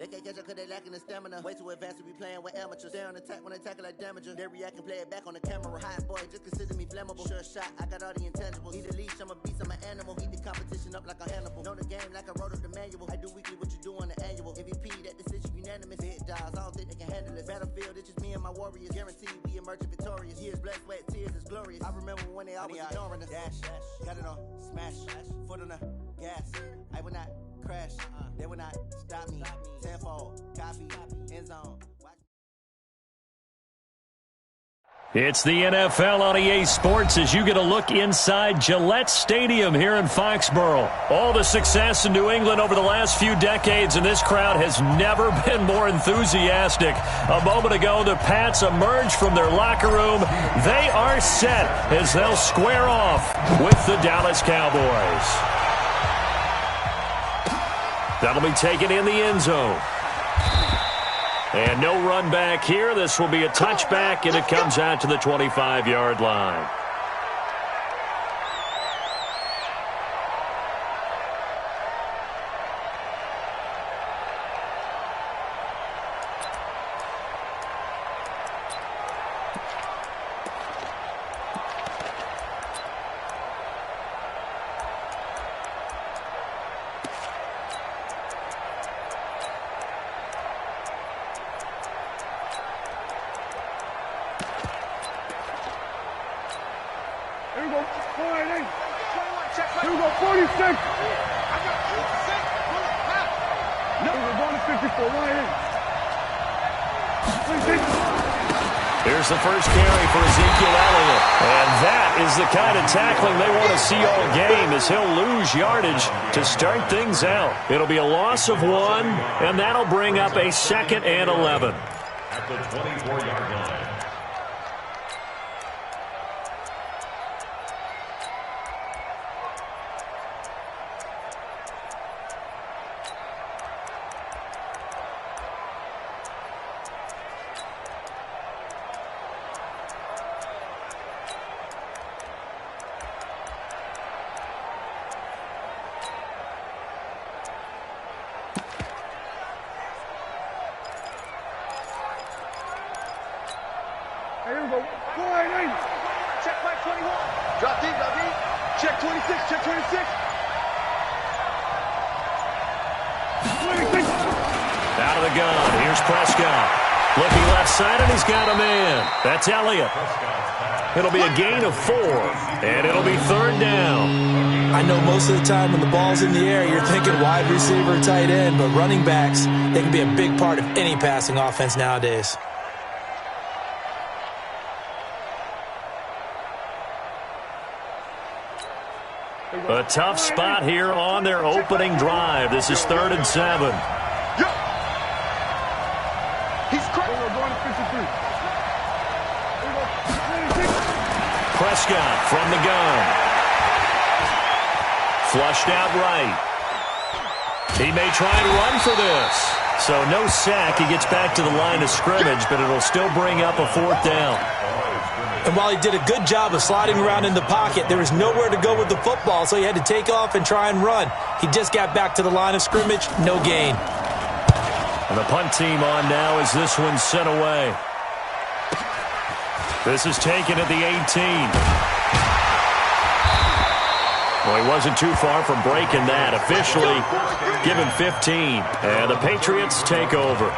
They can't catch up cause they lacking the stamina. Way too advanced to be playing with amateurs. They on attack when they tackle like damager. They react and play it back on the camera. Hot boy, just consider me flammable. Sure shot, I got all the intangibles. Need a leash, I'm a beast, I'm an animal. Eat the competition up like a Hannibal. Know the game like I wrote up the manual. I do weekly what you do on the annual. MVP, that decision unanimous. Big dogs, I don't think they can handle it. Battlefield, it's just me and my warriors. Guaranteed we emerge victorious. Years, blood, sweat, tears, is glorious. I remember when they always ignoring us. Dash, got it on, smash, foot on the gas. I will not crash, they will not stop me. Tenfold, copy, end zone. It's the NFL on EA Sports as you get a look inside Gillette Stadium here in Foxborough. All the success in New England over the last few decades, and this crowd has never been more enthusiastic. A moment ago, the Pats emerged from their locker room. They are set as they'll square off with the Dallas Cowboys. That'll be taken in the end zone. And no run back here. This will be a touchback, and it comes out to the 25-yard line. Here we go, 48. Here we go, 46. No, we're going to 54. 188. Here's the first carry for Ezekiel Elliott. And that is the kind of tackling they want to see all game as he'll lose yardage to start things out. It'll be a loss of 1, and that'll bring up a 2nd and 11. At the 24-yard line. Here we go, 48. Check back 21. Drop deep, drop deep. Check 26, check 26. 26. Out of the gun. Here's Prescott. Looking left side, and he's got a man. That's Elliott. It'll be a gain of 4, and it'll be 3rd down. I know most of the time when the ball's in the air, you're thinking wide receiver, tight end, but running backs, they can be a big part of any passing offense nowadays. A tough spot here on their opening drive. This is 3rd and 7. He's crazy. We're going to 53. Here we go, 26. Prescott from the gun. Flushed out right. He may try and run for this. So no sack. He gets back to the line of scrimmage, but it'll still bring up a 4th down. And while he did a good job of sliding around in the pocket, there was nowhere to go with the football, so he had to take off and try and run. He just got back to the line of scrimmage, no gain. And the punt team on now as this one's sent away. This is taken at the 18. Well, he wasn't too far from breaking that. Officially given 15. And the Patriots take over.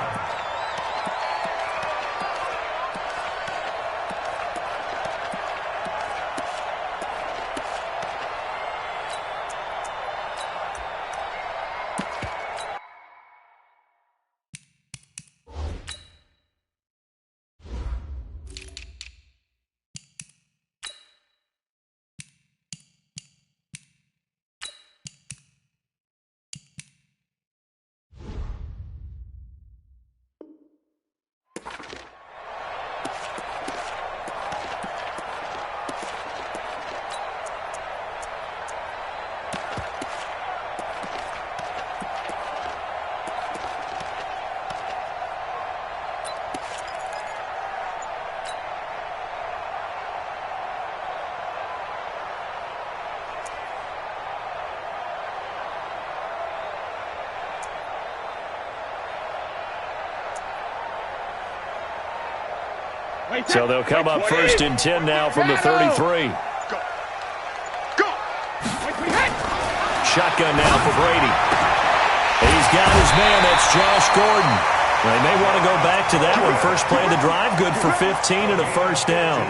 So they'll come up 1st and 10 now from the 33. Shotgun now for Brady. He's got his man. That's Josh Gordon. They may want to go back to that one. First play of the drive, good for 15 and a first down.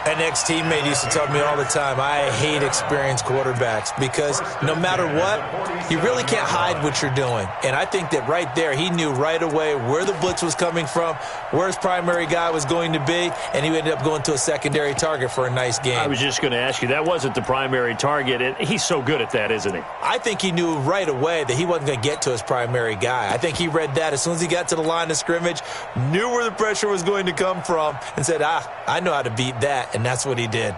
An ex-teammate used to tell me all the time, I hate experienced quarterbacks because no matter what, you really can't hide what you're doing. And I think that right there, he knew right away where the blitz was coming from, where his primary guy was going to be, and he ended up going to a secondary target for a nice game. I was just going to ask you, that wasn't the primary target. He's so good at that, isn't he? I think he knew right away that he wasn't going to get to his primary guy. I think he read that as soon as he got to the line of scrimmage, knew where the pressure was going to come from, and said, I know how to beat that. And that's what he did.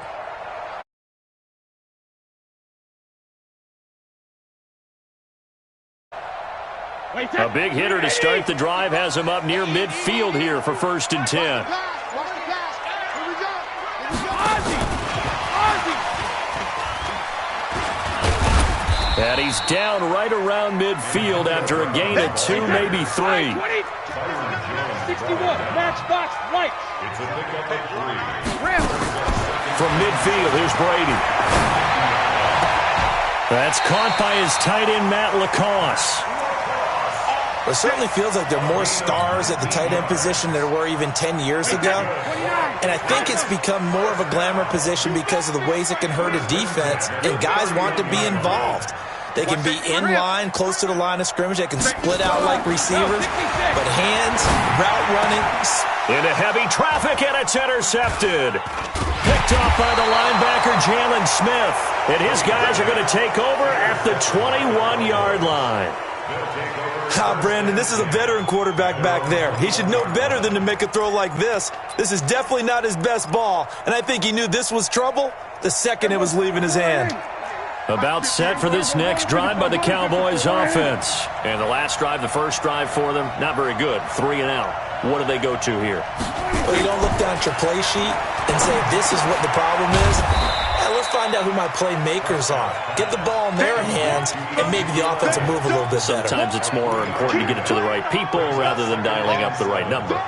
A big hitter to start the drive has him up near midfield here for 1st and 10. And he's down right around midfield after a gain of 2, maybe 3. 61, match box, right. It's a pickup of 3. From midfield, here's Brady. That's caught by his tight end, Matt LaCosse. It certainly feels like there are more stars at the tight end position than there were even 10 years ago. And I think it's become more of a glamour position because of the ways it can hurt a defense, and guys want to be involved. They can be in line, close to the line of scrimmage. They can split out like receivers. But hands, route running. Into heavy traffic, and it's intercepted. Picked off by the linebacker, Jalen Smith. And his guys are going to take over at the 21-yard line. Brandon, this is a veteran quarterback back there. He should know better than to make a throw like this. This is definitely not his best ball. And I think he knew this was trouble the second it was leaving his hand. About set for this next drive by the Cowboys offense. And the last drive, the first drive for them, not very good. 3 and out. What do they go to here? Well, you don't look down at your play sheet and say, this is what the problem is. Let's find out who my playmakers are. Get the ball in their hands, and maybe the offense will move a little bit better. Sometimes it's more important to get it to the right people rather than dialing up the right number.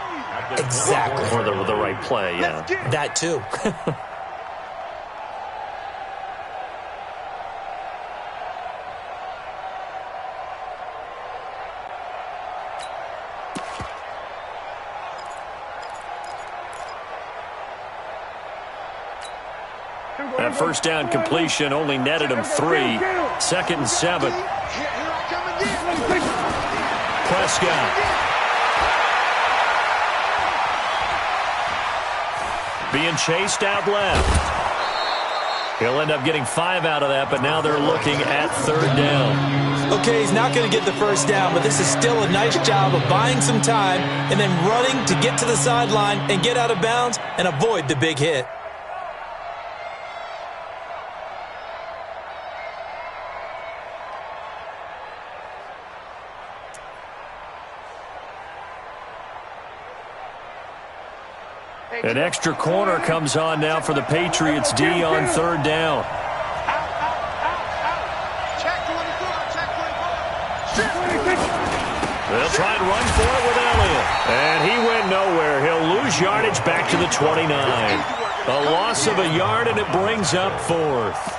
Exactly. Or the right play, yeah. That too. That first down completion only netted him 3. 2nd and 7. Prescott. Being chased out left. He'll end up getting 5 out of that, but now they're looking at 3rd down. Okay, he's not going to get the first down, but this is still a nice job of buying some time and then running to get to the sideline and get out of bounds and avoid the big hit. An extra corner comes on now for the Patriots D on 3rd down. They'll try and run for it with Elliott. And he went nowhere. He'll lose yardage back to the 29. A loss of a yard, and it brings up 4th.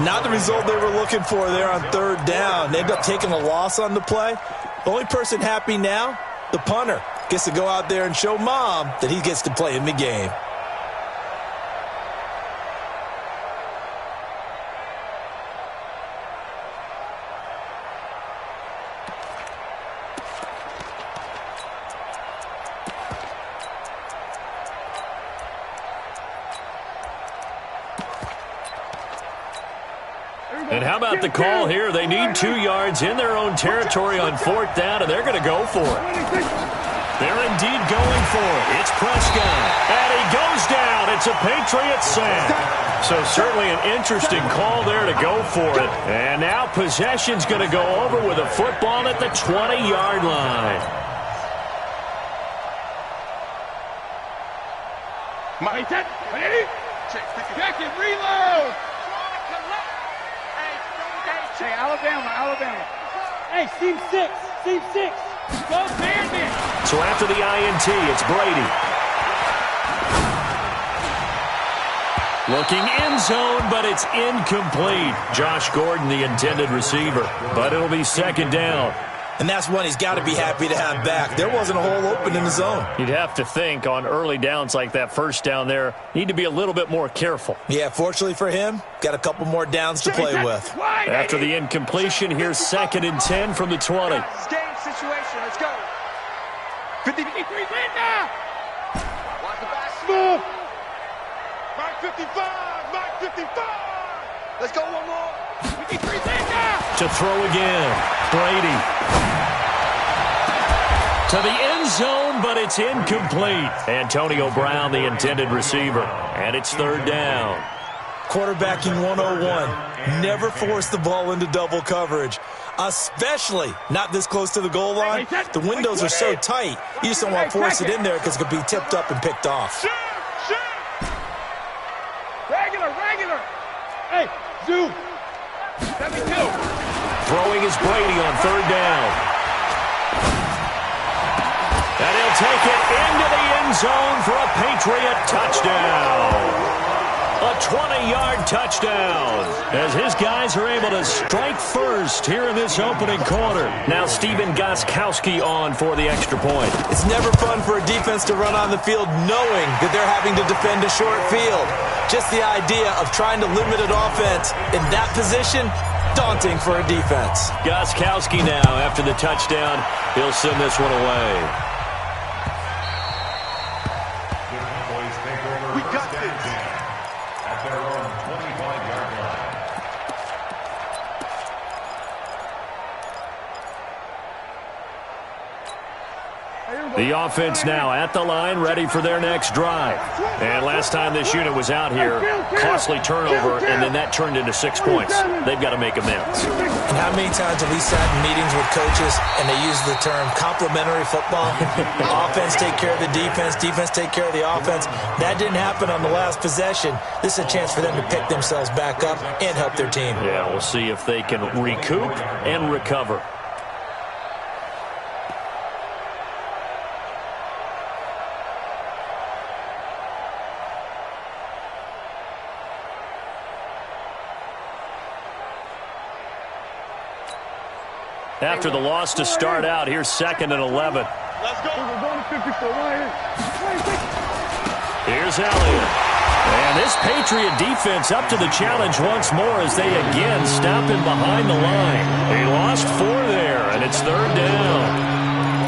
Not the result they were looking for there on 3rd down. They ended up taking a loss on the play. The only person happy now, the punter, gets to go out there and show Mom that he gets to play in the game. And how about the call here? They need 2 yards in their own territory on 4th down, and they're going to go for it. They're indeed going for it. It's Prescott. And he goes down. It's a Patriots sack. So certainly an interesting call there to go for it. And now possession's going to go over with a football at the 20-yard line. Check it, reload. Hey, Alabama. Hey, seam 6. Go Bandit. So after the INT, it's Brady. Looking end zone, but it's incomplete. Josh Gordon, the intended receiver. But it'll be second down. And that's one he's got to be happy to have back. There wasn't a hole open in the zone. You'd have to think on early downs like that first down there, need to be a little bit more careful. Yeah, fortunately for him, got a couple more downs to play with. After the incompletion, here's 2nd and 10 from the 20. Game situation. Let's go. 53 in now. Watch the back. Move. Mark 55. Mark 55. Let's go one more. 53 in now. To throw again. Brady. To the end zone, but it's incomplete. Antonio Brown, the intended receiver. And it's 3rd down. Quarterbacking 101. Never force the ball into double coverage, especially not this close to the goal line. The windows are so tight, you just don't want to force it in there because it could be tipped up and picked off. Shoot. Regular. Hey, zoom. 72. Throwing is Brady on 3rd down. And he'll take it into the end zone for a Patriot touchdown. A 20-yard touchdown as his guys are able to strike first here in this opening quarter. Now Stephen Gostkowski on for the extra point. It's never fun for a defense to run on the field knowing that they're having to defend a short field. Just the idea of trying to limit an offense in that position, daunting for a defense. Gostkowski now after the touchdown. He'll send this one away. We got this. At their own 25-yard line. The offense now at the line, ready for their next drive. And last time this unit was out here, costly turnover, and then that turned into 6 points. They've got to make amends. And how many times have we sat in meetings with coaches and they use the term complementary football? Offense take care of the defense, defense take care of the offense. That didn't happen on the last possession. This is a chance for them to pick themselves back up and help their team. Yeah, we'll see if they can recoup and recover. After the loss to start out, here's 2nd and 11. Let's go. We're going to 54. Here's Elliott. And this Patriot defense up to the challenge once more as they again stop him behind the line. They lost 4 there, and it's 3rd down.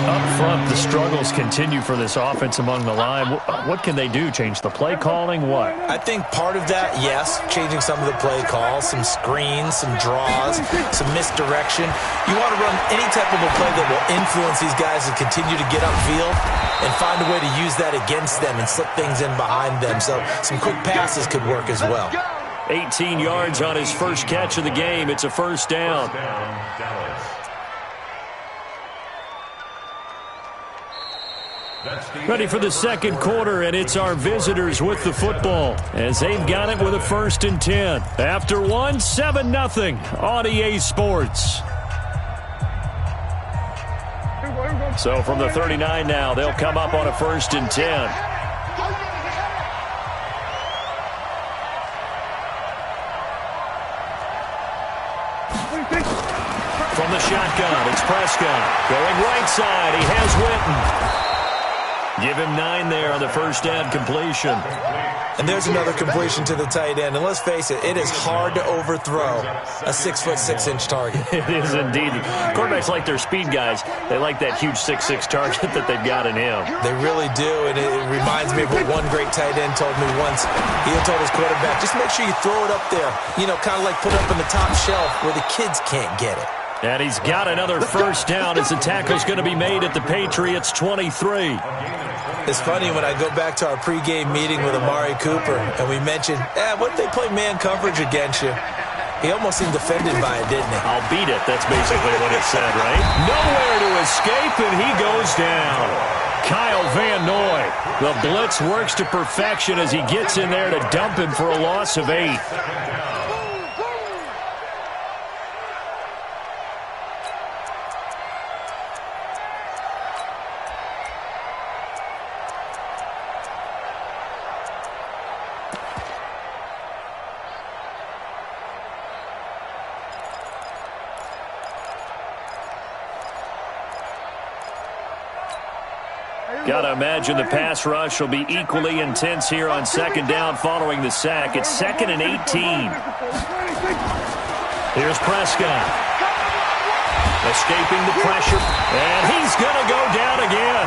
Up front, the struggles continue for this offense among the line. What can they do? Change the play calling? What? I think part of that, yes, changing some of the play calls, some screens, some draws, some misdirection. You want to run any type of a play that will influence these guys to continue to get upfield and find a way to use that against them and slip things in behind them. So some quick passes could work as well. 18 yards on his first catch of the game. It's a 1st down. Ready for the second quarter, and it's our visitors with the football as they've got it with a 1st and 10. After 1, 7-0 on EA Sports. So from the 39 now, they'll come up on a 1st and 10. From the shotgun, it's Prescott. Going right side, he has Witten. Give him 9 there on the first down completion. And there's another completion to the tight end. And let's face it, it is hard to overthrow a 6'6" target. It is indeed. Quarterbacks like their speed guys. They like that huge 6'6" target that they've got in him. They really do, and it reminds me of what one great tight end told me once. He told his quarterback, just make sure you throw it up there, you know, kind of like put it up in the top shelf where the kids can't get it. And he's got another first down as the tackle's going to be made at the Patriots 23. It's funny when I go back to our pregame meeting with Amari Cooper and we mentioned, what if they play man coverage against you? He almost seemed offended by it, didn't he? I'll beat it. That's basically what it said, right? Nowhere to escape, and he goes down. Kyle Van Noy. The blitz works to perfection as he gets in there to dump him for a loss of 8. Got to imagine the pass rush will be equally intense here on second down following the sack. It's 2nd and 18. Here's Prescott. Escaping the pressure. And he's going to go down again.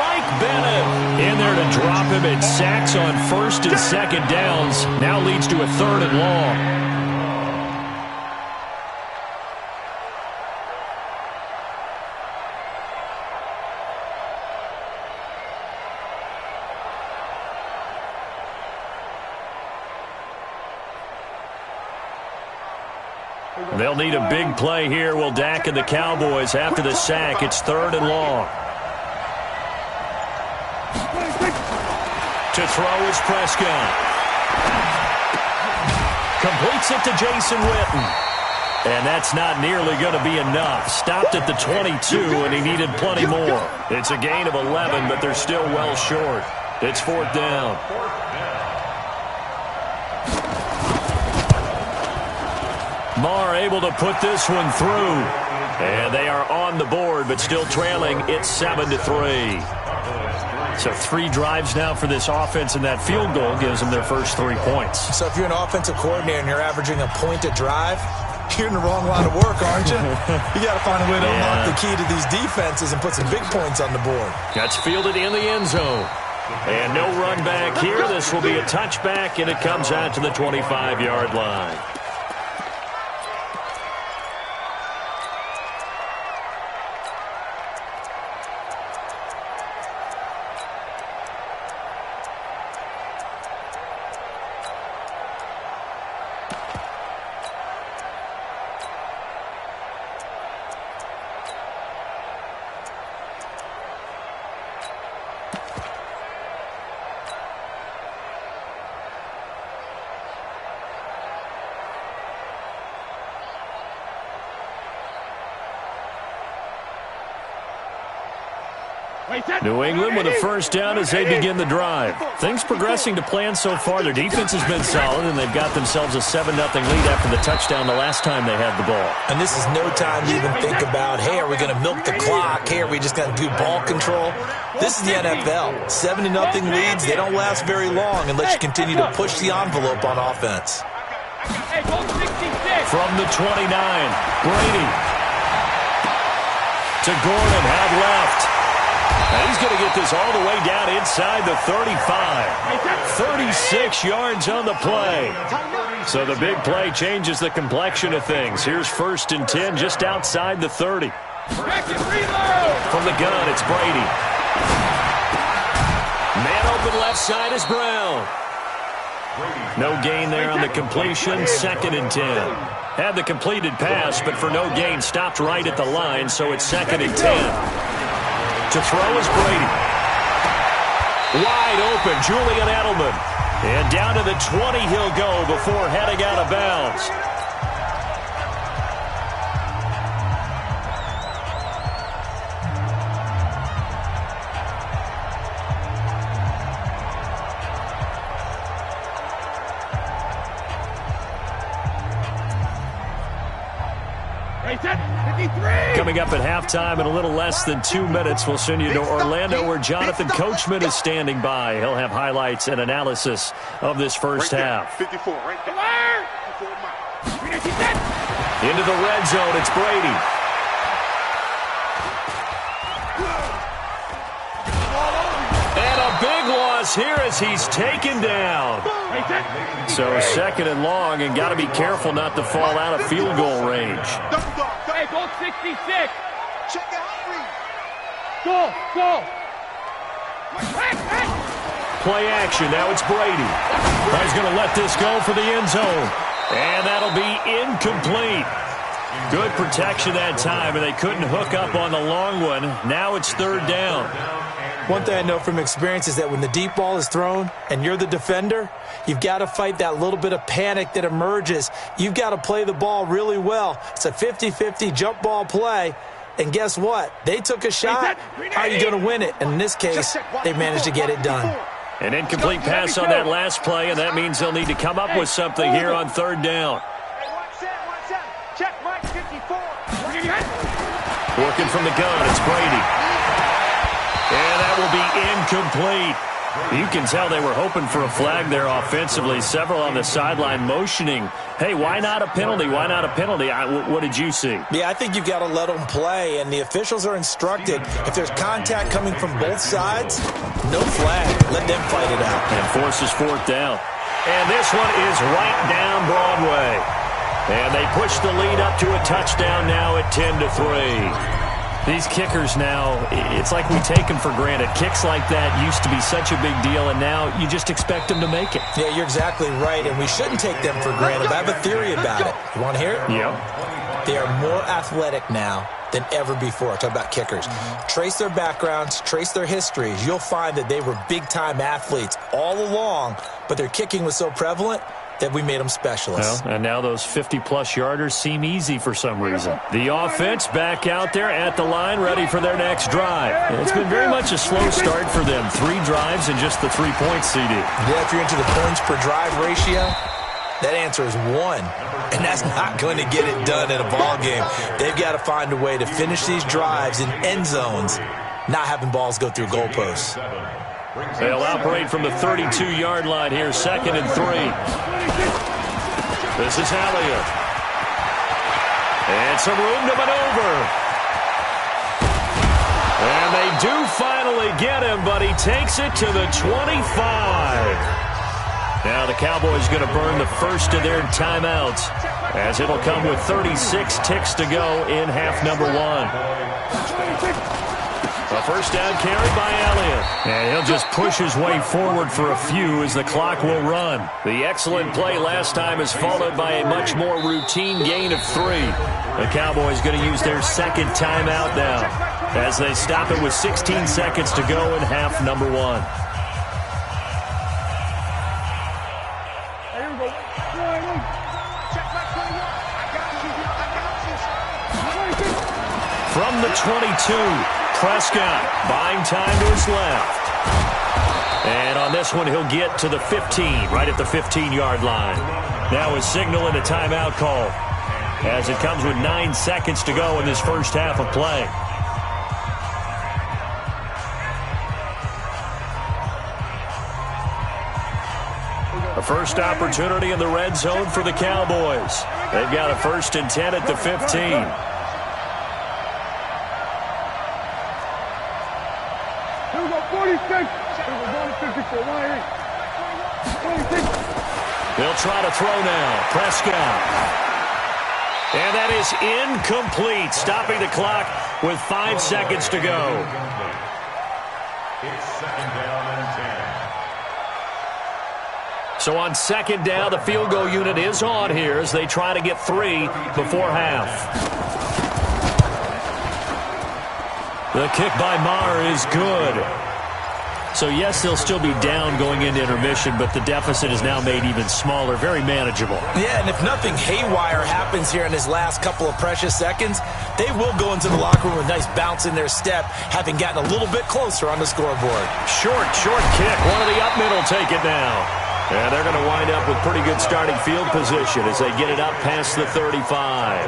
Mike Bennett in there to drop him. It sacks on 1st and 2nd downs. Now leads to a 3rd and long. They'll need a big play here. Will Dak and the Cowboys after the sack. It's 3rd and long. To throw is Prescott. Completes it to Jason Witten. And that's not nearly going to be enough. Stopped at the 22, and he needed plenty more. It's a gain of 11, but they're still well short. It's 4th down. Marr able to put this one through. And they are on the board, but still trailing. It's 7-3. So 3 drives now for this offense, and that field goal gives them their first 3 points. So if you're an offensive coordinator and you're averaging a point a drive, you're in the wrong line of work, aren't you? You got to find a way to unlock the key to these defenses and put some big points on the board. That's fielded in the end zone. And no run back here. This will be a touchback, and it comes out to the 25-yard line. New England with a first down as they begin the drive. Things progressing to plan so far. Their defense has been solid, and they've got themselves a 7-0 lead after the touchdown the last time they had the ball. And this is no time to even think about, hey, are we going to milk the clock? Hey, are we just going to do ball control? This is the NFL. 7-0 leads, they don't last very long unless you continue to push the envelope on offense. From the 29, Brady. To Gordon, have left. And he's going to get this all the way down inside the 35. 36 yards on the play. So the big play changes the complexion of things. Here's 1st and 10 just outside the 30. From the gun, it's Brady. Man open left side is Brown. No gain there on the completion. 2nd and 10. Had the completed pass, but for no gain, stopped right at the line, so it's 2nd and 10. To throw is Brady. Wide open, Julian Edelman. And down to the 20 he'll go before heading out of bounds. Coming up at halftime in a little less than 2 minutes, we'll send you to Orlando where Jonathan Coachman is standing by. He'll have highlights and analysis of this first half. 54, right there. Into the red zone, it's Brady. And a big loss here as he's taken down. So 2nd and long, and got to be careful not to fall out of field goal range. Hey, go 66. Go. Play action. Now it's Brady. He's going to let this go for the end zone. And that'll be incomplete. Good protection that time, and they couldn't hook up on the long one. Now it's 3rd down. One thing I know from experience is that when the deep ball is thrown and you're the defender, you've got to fight that little bit of panic that emerges. You've got to play the ball really well. It's a 50-50 jump ball play. And guess what? They took a shot. How are you going to win it? And in this case, they managed to get it done. An incomplete pass on that last play, and that means they'll need to come up with something here on 3rd down. Check Mike 54. Working from the gun, it's Brady. And will be incomplete. You can tell they were hoping for a flag there offensively. Several on the sideline motioning, hey, why not a penalty? Why not a penalty? What did you see? Yeah, I think you've got to let them play, and the officials are instructed, if there's contact coming from both sides, no flag. Let them fight it out. And forces fourth down. And this one is right down Broadway. And they push the lead up to a touchdown now at 10-3. These kickers now, it's like we take them for granted. Kicks like that used to be such a big deal, and now you just expect them to make it. Yeah, you're exactly right, and we shouldn't take them for granted. But I have a theory about it. You want to hear it? Yeah. They are more athletic now than ever before. Talk about kickers. Trace their backgrounds, trace their histories. You'll find that they were big-time athletes all along, but their kicking was so prevalent that we made them specialists. Well, and now those 50-plus yarders seem easy for some reason. The offense back out there at the line, ready for their next drive. It's been very much a slow start for them. 3 drives and just the 3 points, CD. Yeah, if you're into the points per drive ratio, that answer is 1. And that's not going to get it done in a ball game. They've got to find a way to finish these drives in end zones, not having balls go through goalposts. They'll operate from the 32-yard line here, 2nd and 3. This is Elliott. And some room to maneuver. And they do finally get him, but he takes it to the 25. Now the Cowboys going to burn the first of their timeouts, as it'll come with 36 ticks to go in half number 1. A first down carry by Elliott. And he'll just push his way forward for a few as the clock will run. The excellent play last time is followed by a much more routine gain of 3. The Cowboys going to use their second timeout now as they stop it with 16 seconds to go in half number 1. From the 22, Prescott buying time to his left. And on this one, he'll get to the 15, right at the 15-yard line. Now his signal and a timeout call, as it comes with 9 seconds to go in this first half of play. A first opportunity in the red zone for the Cowboys. They've got a 1st and 10 at the 15. They'll try to throw now. Prescott. And that is incomplete. Stopping the clock with 5 seconds to go. It's 2nd down and 10. So on 2nd down, the field goal unit is on here as they try to get 3 before half. The kick by Maher is good. So, yes, they'll still be down going into intermission, but the deficit is now made even smaller, very manageable. Yeah, and if nothing haywire happens here in his last couple of precious seconds, they will go into the locker room with a nice bounce in their step, having gotten a little bit closer on the scoreboard. Short kick. One of the up middle take it now. And they're going to wind up with pretty good starting field position as they get it up past the 35.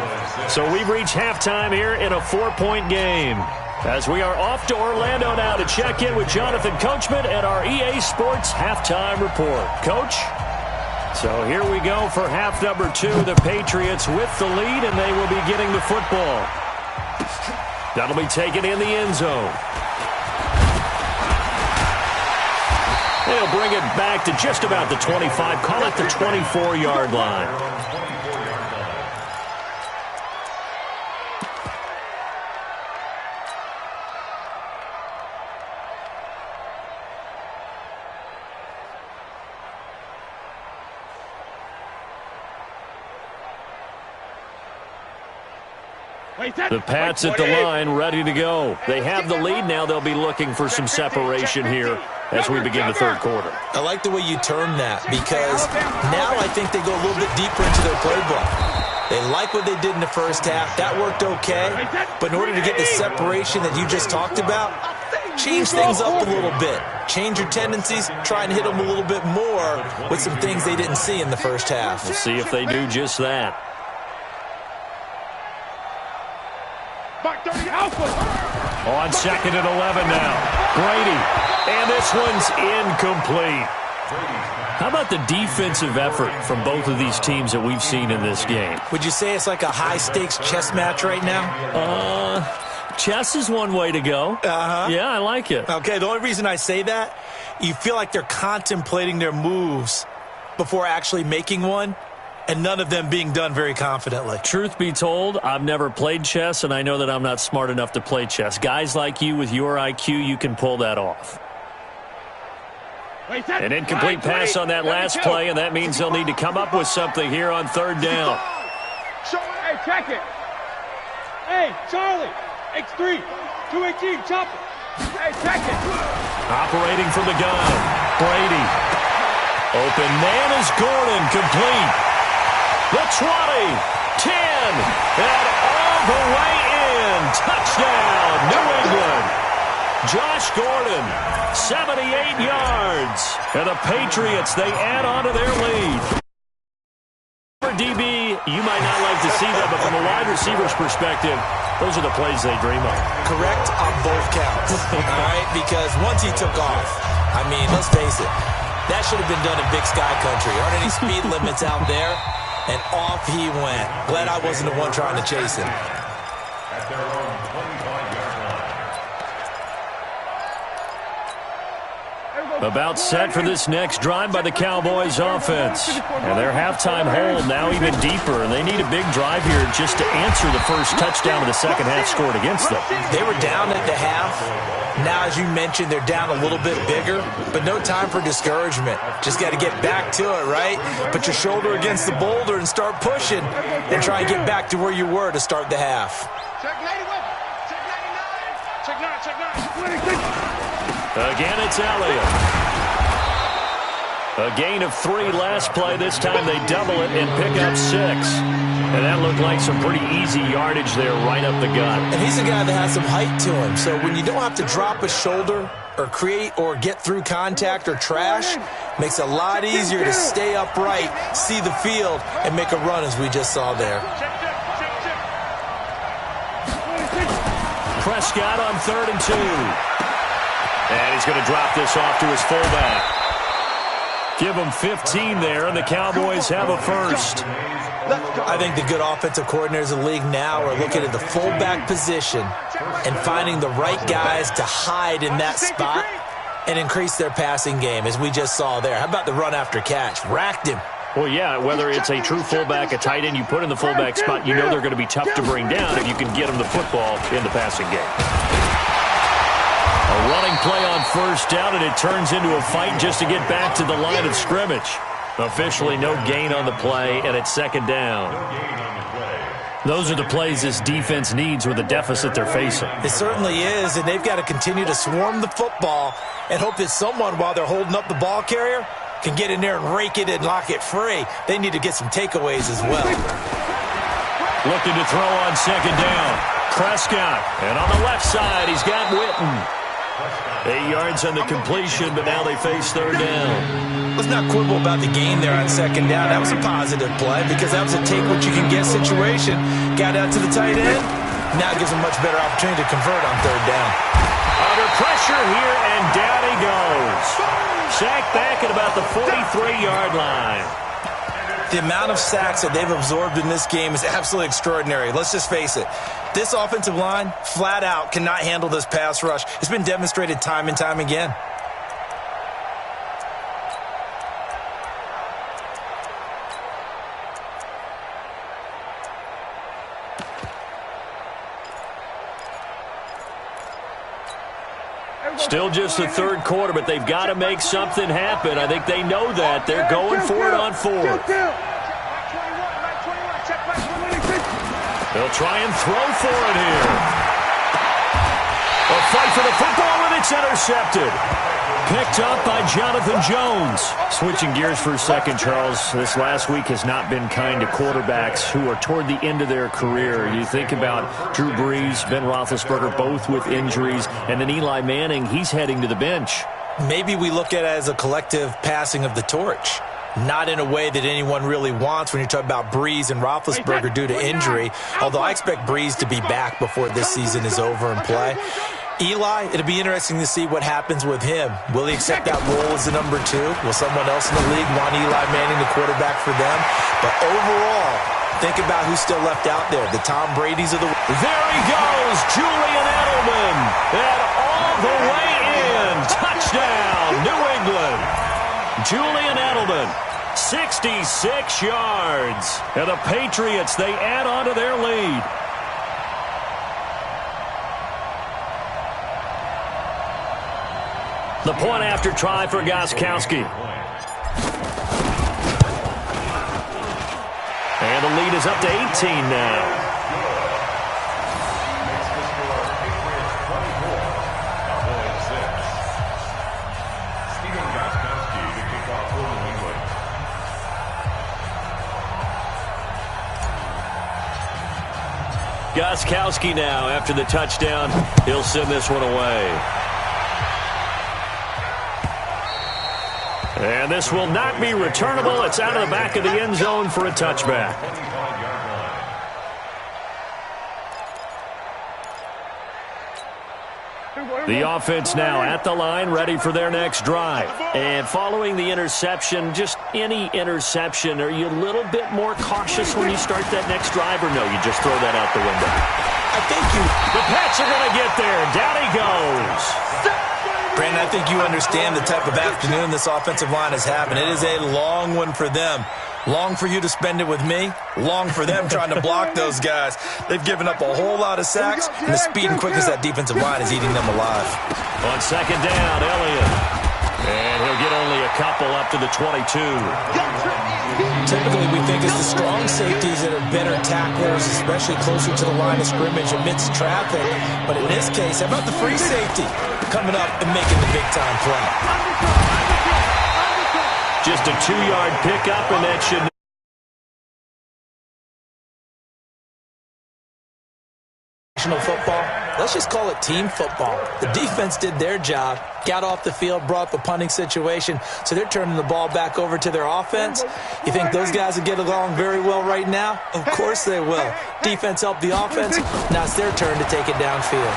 So we've reached halftime here in a 4-point game, as we are off to Orlando now to check in with Jonathan Coachman at our EA Sports Halftime Report. Coach? So here we go for half number 2. The Patriots with the lead, and they will be getting the football. That'll be taken in the end zone. They'll bring it back to just about the 25, call it the 24-yard line. The Pats at the line, ready to go. They have the lead now. They'll be looking for some separation here as we begin the third quarter. I like the way you term that, because now I think they go a little bit deeper into their playbook. They like what they did in the first half. That worked okay. But in order to get the separation that you just talked about, change things up a little bit. Change your tendencies. Try and hit them a little bit more with some things they didn't see in the first half. We'll see if they do just that. Back 30, Alpha. On 2nd and 11 now. Brady. And this one's incomplete. How about the defensive effort from both of these teams that we've seen in this game? Would you say it's like a high-stakes chess match right now? Chess is one way to go. Yeah, I like it. Okay, the only reason I say that, you feel like they're contemplating their moves before actually making one, and none of them being done very confidently. Truth be told, I've never played chess, and I know that I'm not smart enough to play chess. Guys like you with your IQ, you can pull that off. An incomplete pass on that last play, and that means they'll need to come up with something here on 3rd down. Hey, check it. Hey, Charlie. X3, 218, chop it. Hey, check it. Operating from the gun, Brady. Open man is Gordon, complete. The 20, 10, and all the way in. Touchdown, New England. Josh Gordon, 78 yards. And the Patriots, they add on to their lead. For DB, you might not like to see that, but from a wide receiver's perspective, those are the plays they dream of. Correct on both counts, all right? Because once he took off, I mean, let's face it, that should have been done in Big Sky Country. Aren't any speed limits out there? And off he went. Glad I wasn't the one trying to chase him. At their own 25-yard line. About set for this next drive by the Cowboys offense. And their halftime hold now even deeper, and they need a big drive here just to answer the first touchdown of the second half scored against them. They were down at the half. Now, as you mentioned, they're down a little bit bigger, but no time for discouragement. Just got to get back to it, right? Put your shoulder against the boulder and start pushing and try and get back to where you were to start the half. Check 91. Check 99. Check 9. Again, it's Elliott. A gain of 3 last play. This time they double it and pick up 6. And that looked like some pretty easy yardage there right up the gut. And he's a guy that has some height to him. So when you don't have to drop a shoulder or create or get through contact or trash, makes it a lot easier to stay upright, see the field, and make a run as we just saw there. Prescott on 3rd and 2. And he's going to drop this off to his fullback. Give him 15 there, and the Cowboys have a first. I think the good offensive coordinators in the league now are looking at the fullback position and finding the right guys to hide in that spot and increase their passing game, as we just saw there. How about the run after catch? Racked him. Well, yeah, whether it's a true fullback, a tight end, you put in the fullback spot, you know they're going to be tough to bring down if you can get them the football in the passing game. A running play on 1st down, and it turns into a fight just to get back to the line of scrimmage. Officially no gain on the play, and it's 2nd down. Those are the plays this defense needs with the deficit they're facing. It certainly is, and they've got to continue to swarm the football and hope that someone, while they're holding up the ball carrier, can get in there and rake it and lock it free. They need to get some takeaways as well. Looking to throw on 2nd down. Prescott, and on the left side, he's got Witten. 8 yards on the completion, but now they face 3rd down. Let's not quibble about the gain there on 2nd down. That was a positive play because that was a take-what-you-can-get situation. Got out to the tight end. Now gives him a much better opportunity to convert on 3rd down. Under pressure here, and down he goes. Sacked back at about the 43-yard line. The amount of sacks that they've absorbed in this game is absolutely extraordinary. Let's just face it. This offensive line, flat out, cannot handle this pass rush. It's been demonstrated time and time again. Still just the 3rd quarter, but they've got to make something happen. I think they know that. They're going for it on 4th. They'll try and throw for it here. A fight for the football, and it's intercepted. Picked up by Jonathan Jones. Switching gears for a second, Charles. This last week has not been kind to quarterbacks who are toward the end of their career. You think about Drew Brees, Ben Roethlisberger, both with injuries, and then Eli Manning, he's heading to the bench. Maybe we look at it as a collective passing of the torch. not in a way that anyone really wants when you're talking about Brees and Roethlisberger due to injury, although I expect Brees to be back before this season is over and play. Eli, it'll be interesting to see what happens with him. Will he accept that role as the number 2? Will someone else in the league want Eli Manning the quarterback for them? But overall, think about who's still left out there. The Tom Brady's of the world. There he goes, Julian Edelman. And all the way in. Touchdown, New England. Julian Edelman, 66 yards. And the Patriots, they add on to their lead. The point after try for Gostkowski. And the lead is up to 18 now. Gostkowski now, after the touchdown, he'll send this one away. And this will not be returnable. It's out of the back of the end zone for a touchback. The offense now at the line, ready for their next drive. And following the interception, just any interception, are you a little bit more cautious when you start that next drive, or no, you just throw that out the window? I think The Pats are going to get there. Down he goes. Brandon, I think you understand the type of afternoon this offensive line is having. It is a long one for them. Long for you to spend it with me. Long for them trying to block those guys. They've given up a whole lot of sacks, and the speed and quickness of that defensive line is eating them alive. On second down, Elliott. And he'll get only a couple up to the 22. Typically, we think it's the strong safeties that are better tacklers, especially closer to the line of scrimmage amidst traffic. But in this case, how about the free safety coming up and making the big-time play? Just a 2-yard pickup, and that should... Football, let's just call it team football. The defense did their job, got off the field, brought the punting situation, so they're turning the ball back over to their offense. You think those guys will get along very well right now? Of course they will. Defense helped the offense. Now it's their turn to take it downfield.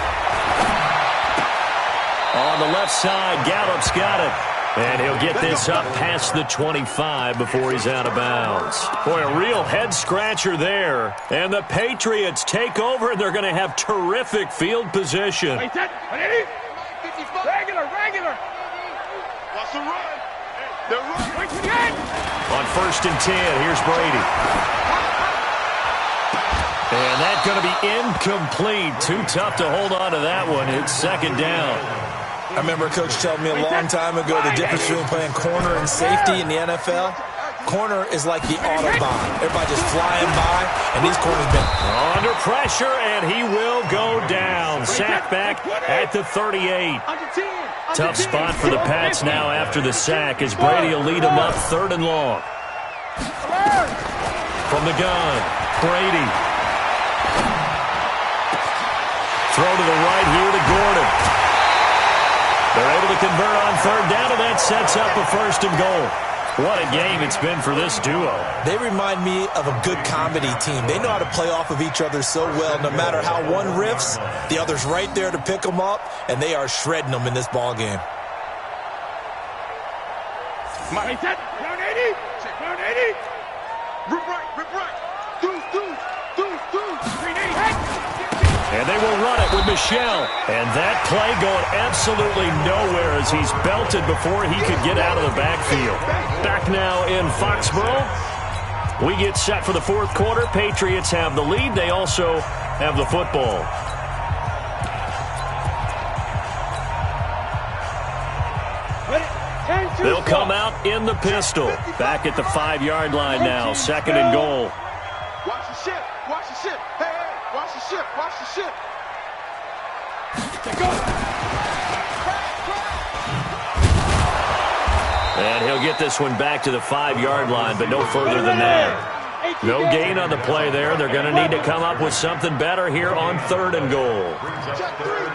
On the left side, Gallup's got it. And he'll get this up past the 25 before he's out of bounds. Boy, a real head-scratcher there. And the Patriots take over, and they're going to have terrific field position. Regular. Watch the run. They're running. On 1st and 10, here's Brady. And that's going to be incomplete. Too tough to hold on to that one. It's second down. I remember a coach telling me a long time ago the difference between playing corner and safety in the NFL. Corner is like the Autobahn. Everybody just flying by, and these corners been under pressure, and he will go down. Sack back at the 38. Tough spot for the Pats now after the sack as Brady will lead them up 3rd and long. From the gun, Brady. Throw to the right here to Gordon. They're able to convert on 3rd down, and that sets up a 1st and goal. What a game it's been for this duo. They remind me of a good comedy team. They know how to play off of each other so well. No matter how one riffs, the other's right there to pick them up, and they are shredding them in this ball game. Mike, down 80. Down 80. Rip right. Do. 380. And they will run it with Michel. And that play going absolutely nowhere as he's belted before he could get out of the backfield. Back now in Foxborough. We get set for the 4th quarter. Patriots have the lead. They also have the football. They'll come out in the pistol. Back at the 5-yard line now. 2nd and goal. Watch the ship. Hey, watch the ship. And he'll get this one back to the 5-yard line, but no further than that. No gain on the play there. They're going to need to come up with something better here on 3rd and goal. Check three.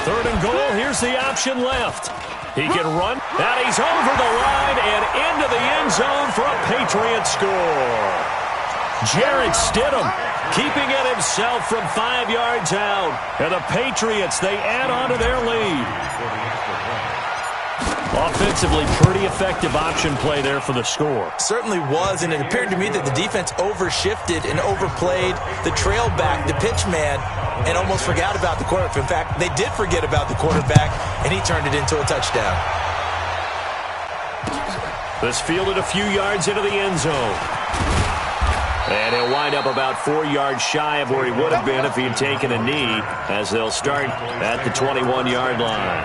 3rd and goal. Here's the option left. He can run, and he's over the line and into the end zone for a Patriot score. Jarrett Stidham keeping it himself from 5 yards out. And the Patriots, they add on to their lead. Offensively, pretty effective option play there for the score. Certainly was, and it appeared to me that the defense overshifted and overplayed the trail back, the pitch man, and almost forgot about the quarterback. In fact, they did forget about the quarterback, and he turned it into a touchdown. This fielded a few yards into the end zone. And he'll wind up about 4 yards shy of where he would have been if he had taken a knee, as they'll start at the 21-yard line.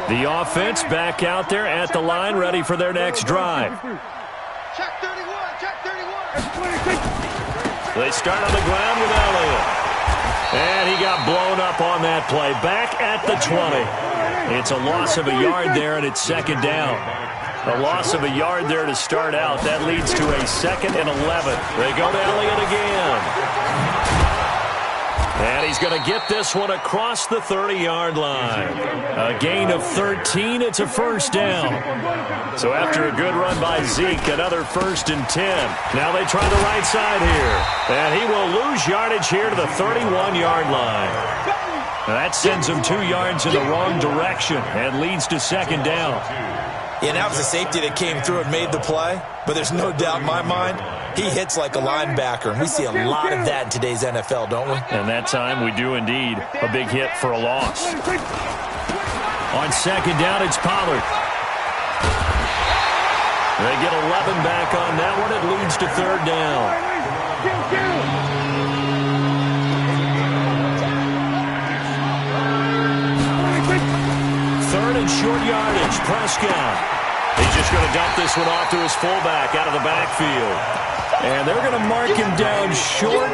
The offense back out there at the line, ready for their next drive. Check 31, check 31. They start on the ground with Elliott. And he got blown up on that play. Back at the 20. It's a loss of a yard there, and it's 2nd down. A loss of a yard there to start out. That leads to a 2nd and 11. They go to Elliott again. And he's going to get this one across the 30-yard line. A gain of 13. It's a 1st down. So after a good run by Zeke, another 1st and 10. Now they try the right side here. And he will lose yardage here to the 31-yard line. That sends him 2 yards in the wrong direction and leads to 2nd down. Yeah, that was a safety that came through and made the play. But there's no doubt in my mind, he hits like a linebacker. And we see a lot of that in today's NFL, don't we? And that time we do indeed. A big hit for a loss. On 2nd down, it's Pollard. They get 11 back on that one. It leads to 3rd down. 3rd and short yardage. Prescott. He's just going to dump this one off to his fullback out of the backfield. And they're going to mark him down short,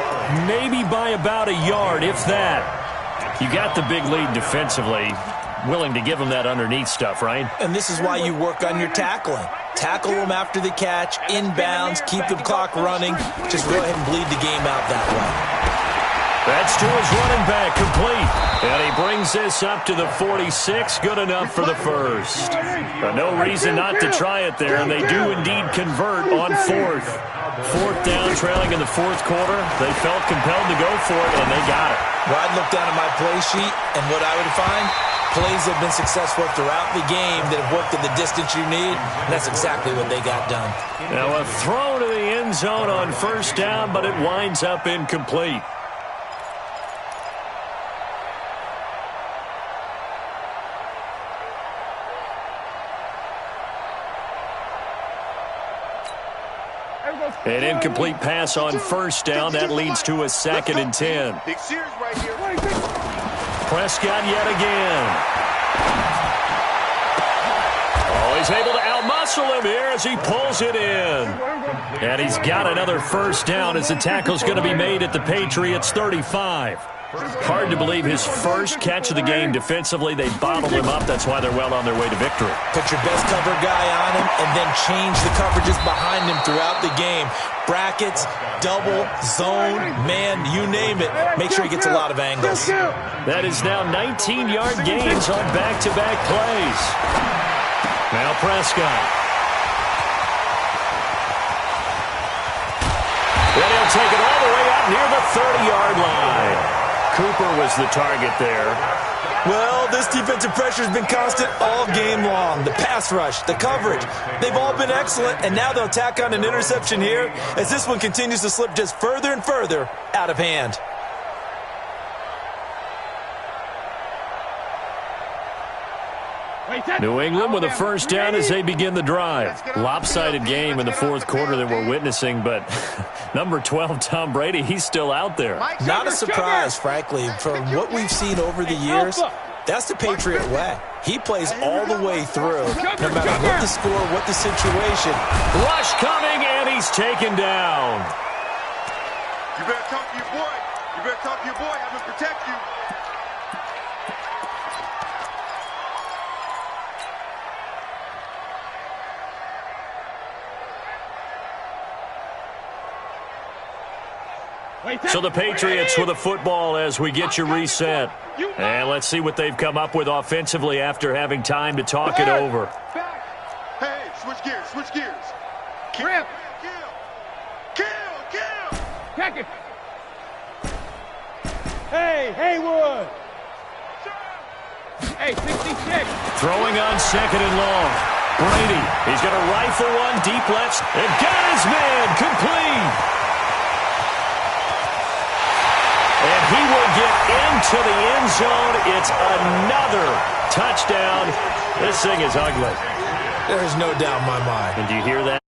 maybe by about a yard, if that. You got the big lead defensively. Willing to give him that underneath stuff, right? And this is why you work on your tackling. Tackle them after the catch, inbounds, keep the clock running. Just go ahead and bleed the game out that way. That's to his running back, complete. And he brings this up to the 46, good enough for the 1st. But no reason not to try it there, and they do indeed convert on 4th. 4th down, trailing in the 4th quarter. They felt compelled to go for it, and they got it. Well, I'd look down at my play sheet, and what I would find, plays have been successful throughout the game that have worked at the distance you need, and that's exactly what they got done. Now a throw to the end zone on 1st down, but it winds up incomplete. An incomplete pass on 1st down. That leads to a 2nd and 10. Big series right here. Prescott yet again. Oh, he's able to outmuscle him here as he pulls it in. And he's got another 1st down as the tackle's going to be made at the Patriots 35. Hard to believe his first catch of the game defensively. They bottled him up. That's why they're well on their way to victory. Put your best cover guy on him and then change the coverages behind him throughout the game. Brackets, double, zone, man, you name it. Make sure he gets a lot of angles. That is now 19-yard gains on back-to-back plays. Now Prescott. Then he'll take it all the way up near the 30-yard line. Cooper was the target there. Well, this defensive pressure has been constant all game long. The pass rush, the coverage, they've all been excellent, and now they'll tack on an interception here as this one continues to slip just further and further out of hand. New England with a 1st down as they begin the drive. Lopsided game in the 4th quarter that we're witnessing, but number 12, Tom Brady, he's still out there. Not a surprise, frankly. From what we've seen over the years, that's the Patriot way. He plays all the way through, no matter what the score, what the situation. Rush coming, and he's taken down. You better talk to your boy. You better talk to your boy. I'm going to protect you. So the Patriots with a football as we get you reset. And let's see what they've come up with offensively after having time to talk it over. Hey, switch gears, switch gears. Rip. Kill. Check it. Hey, Haywood. Hey, 66. Throwing on second and long. Brady, he's going to rifle one deep left and got his man complete. And he will get into the end zone. It's another touchdown. This thing is ugly. There's no doubt in my mind. And do you hear that?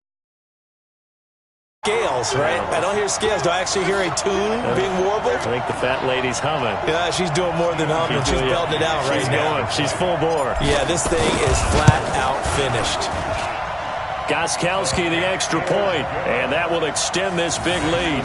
Scales, right? I don't hear scales. Do I actually hear a tune being warbled? I think the fat lady's humming. Yeah, she's doing more than humming. She's belting it out right now. She's full bore. Yeah, this thing is flat out finished. Gostkowski the extra point, and that will extend this big lead.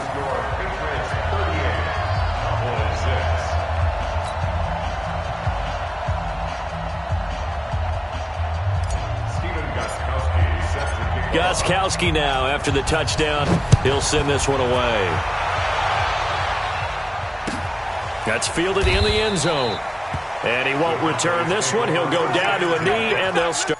Gostkowski now after the touchdown. He'll send this one away. That's fielded in the end zone. And he won't return this one. He'll go down to a knee, and they'll start.